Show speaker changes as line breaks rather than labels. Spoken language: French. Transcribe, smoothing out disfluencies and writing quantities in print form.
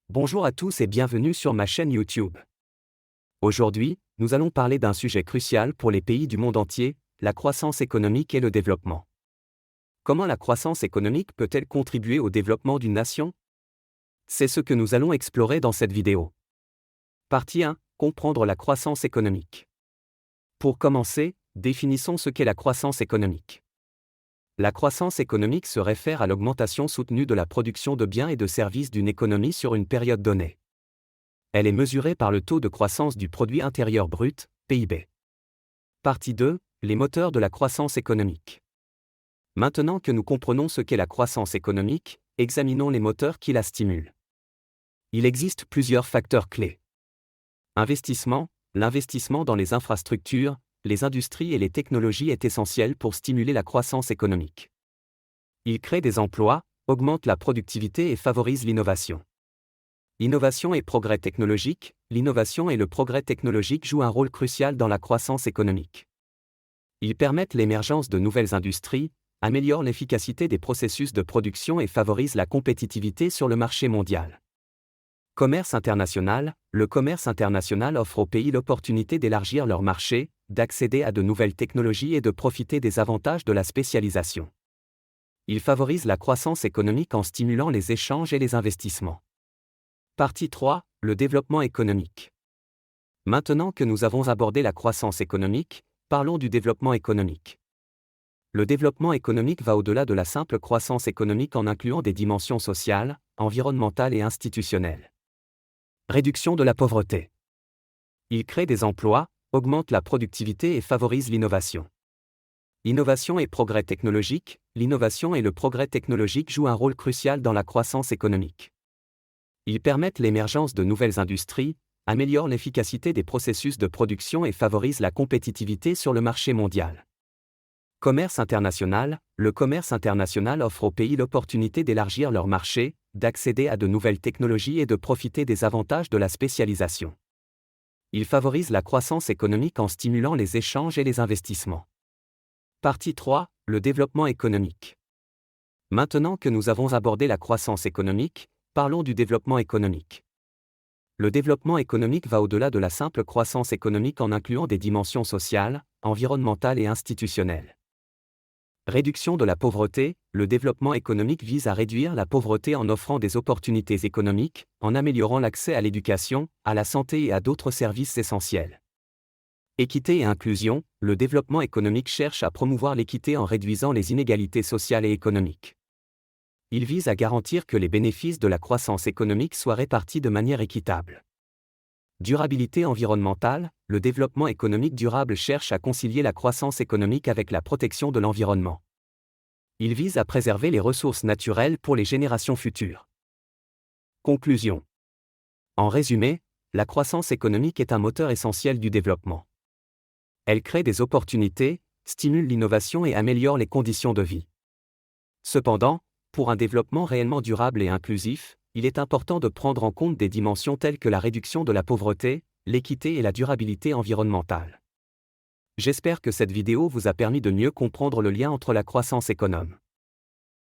Bonjour à tous et bienvenue sur ma chaîne YouTube. Aujourd'hui, nous allons parler d'un sujet crucial pour les pays du monde entier, la croissance économique et le développement. Comment la croissance économique peut-elle contribuer au développement d'une nation? C'est ce que nous allons explorer dans cette vidéo. Partie 1. Comprendre la croissance économique. Pour commencer, définissons ce qu'est la croissance économique. La croissance économique se réfère à l'augmentation soutenue de la production de biens et de services d'une économie sur une période donnée. Elle est mesurée par le taux de croissance du produit intérieur brut, PIB. Partie 2. Les moteurs de la croissance économique. Maintenant que nous comprenons ce qu'est la croissance économique, examinons les moteurs qui la stimulent. Il existe plusieurs facteurs clés. Investissement. L'investissement dans les infrastructures, les industries et les technologies est essentiel pour stimuler la croissance économique. Il crée des emplois, augmente la productivité et favorise l'innovation. Innovation et progrès technologique. L'innovation et le progrès technologique jouent un rôle crucial dans la croissance économique. Ils permettent l'émergence de nouvelles industries, améliorent l'efficacité des processus de production et favorisent la compétitivité sur le marché mondial. Commerce international. Le commerce international offre aux pays l'opportunité d'élargir leur marché, d'accéder à de nouvelles technologies et de profiter des avantages de la spécialisation. Il favorise la croissance économique en stimulant les échanges et les investissements. Partie 3. Le développement économique. Maintenant que nous avons abordé la croissance économique, parlons du développement économique. Le développement économique va au-delà de la simple croissance économique en incluant des dimensions sociales, environnementales et institutionnelles. Réduction de la pauvreté. Il crée des emplois, augmente la productivité et favorise l'innovation. Innovation et progrès technologique. L'innovation et le progrès technologique jouent un rôle crucial dans la croissance économique. Ils permettent l'émergence de nouvelles industries, améliorent l'efficacité des processus de production et favorisent la compétitivité sur le marché mondial. Commerce international. Le commerce international offre aux pays l'opportunité d'élargir leur marché, d'accéder à de nouvelles technologies et de profiter des avantages de la spécialisation. Il favorise la croissance économique en stimulant les échanges et les investissements. Partie 3. Le développement économique. Maintenant que nous avons abordé la croissance économique, parlons du développement économique. Le développement économique va au-delà de la simple croissance économique en incluant des dimensions sociales, environnementales et institutionnelles. Réduction de la pauvreté. Le développement économique vise à réduire la pauvreté en offrant des opportunités économiques, en améliorant l'accès à l'éducation, à la santé et à d'autres services essentiels. Équité et inclusion. Le développement économique cherche à promouvoir l'équité en réduisant les inégalités sociales et économiques. Il vise à garantir que les bénéfices de la croissance économique soient répartis de manière équitable. Durabilité environnementale. Le développement économique durable cherche à concilier la croissance économique avec la protection de l'environnement. Il vise à préserver les ressources naturelles pour les générations futures. Conclusion. En résumé, la croissance économique est un moteur essentiel du développement. Elle crée des opportunités, stimule l'innovation et améliore les conditions de vie. Cependant, pour un développement réellement durable et inclusif, il est important de prendre en compte des dimensions telles que la réduction de la pauvreté, l'équité et la durabilité environnementale. J'espère que cette vidéo vous a permis de mieux comprendre le lien entre la croissance économique